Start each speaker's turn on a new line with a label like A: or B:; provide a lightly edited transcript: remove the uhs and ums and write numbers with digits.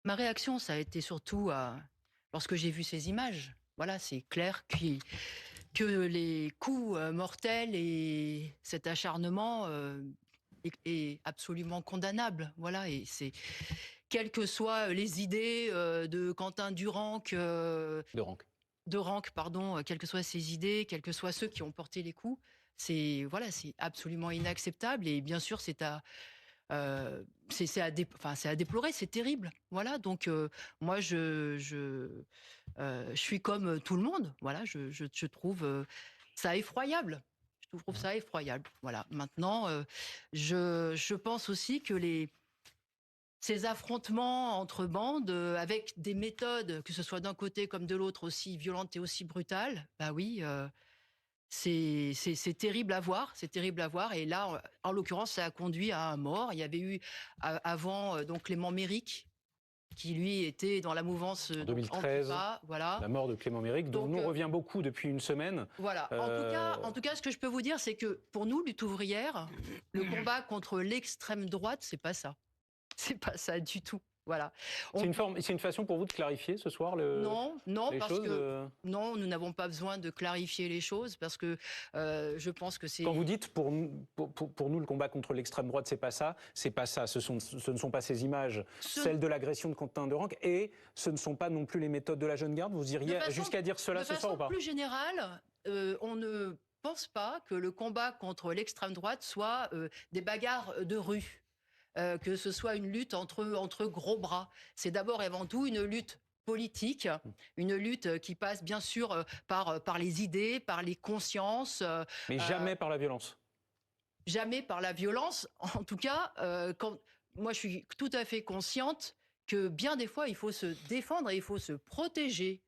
A: Ma réaction, ça a été surtout lorsque j'ai vu ces images. Voilà, c'est clair que les coups mortels et cet acharnement est absolument condamnable. Voilà, et c'est quelles que soient les idées de Quentin
B: De rank.
A: de Ranc, pardon, quelles que soient ses idées, quels que soient ceux qui ont porté les coups, c'est absolument inacceptable. Et bien sûr, c'est à déplorer, c'est terrible. Voilà, donc moi je suis comme tout le monde. Voilà, je trouve ça effroyable. Je trouve ça effroyable. Voilà. Maintenant, je pense aussi que ces affrontements entre bandes, avec des méthodes, que ce soit d'un côté comme de l'autre, aussi violentes et aussi brutales, bah oui, c'est terrible à voir, c'est terrible à voir. Et là, en l'occurrence, ça a conduit à un mort. Il y avait eu avant donc Clément Méric, qui lui était dans la mouvance
B: En
A: donc
B: 2013,
A: Antifa, voilà.
B: la mort de Clément Méric, dont
A: Donc
B: on revient beaucoup depuis une semaine.
A: voilà. En tout cas, ce que je peux vous dire, c'est que pour nous, lutte ouvrière, le combat contre l'extrême droite, c'est pas ça. C'est pas ça du tout. Voilà. On
B: C'est une façon pour vous de clarifier ce soir
A: Non, non,
B: les
A: parce
B: choses
A: que non, nous n'avons pas besoin de clarifier les choses parce que je pense que
B: Quand vous
A: c'est
B: dites pour nous le combat contre l'extrême droite, c'est pas ça, ce ne sont pas ces images,
A: ce,
B: celles de l'agression de Quentin Derenc, et ce ne sont pas non plus les méthodes de la jeune garde. Vous iriez jusqu'à dire cela
A: de
B: ce soir
A: façon
B: ou pas?
A: plus générale, on ne pense pas que le combat contre l'extrême droite soit des bagarres de rue. Que ce soit une lutte entre gros bras. C'est d'abord et avant tout une lutte politique, une lutte qui passe bien sûr par les idées, par les consciences,
B: Mais jamais par la violence.
A: jamais par la violence. En tout cas, moi je suis tout à fait consciente que bien des fois il faut se défendre et il faut se protéger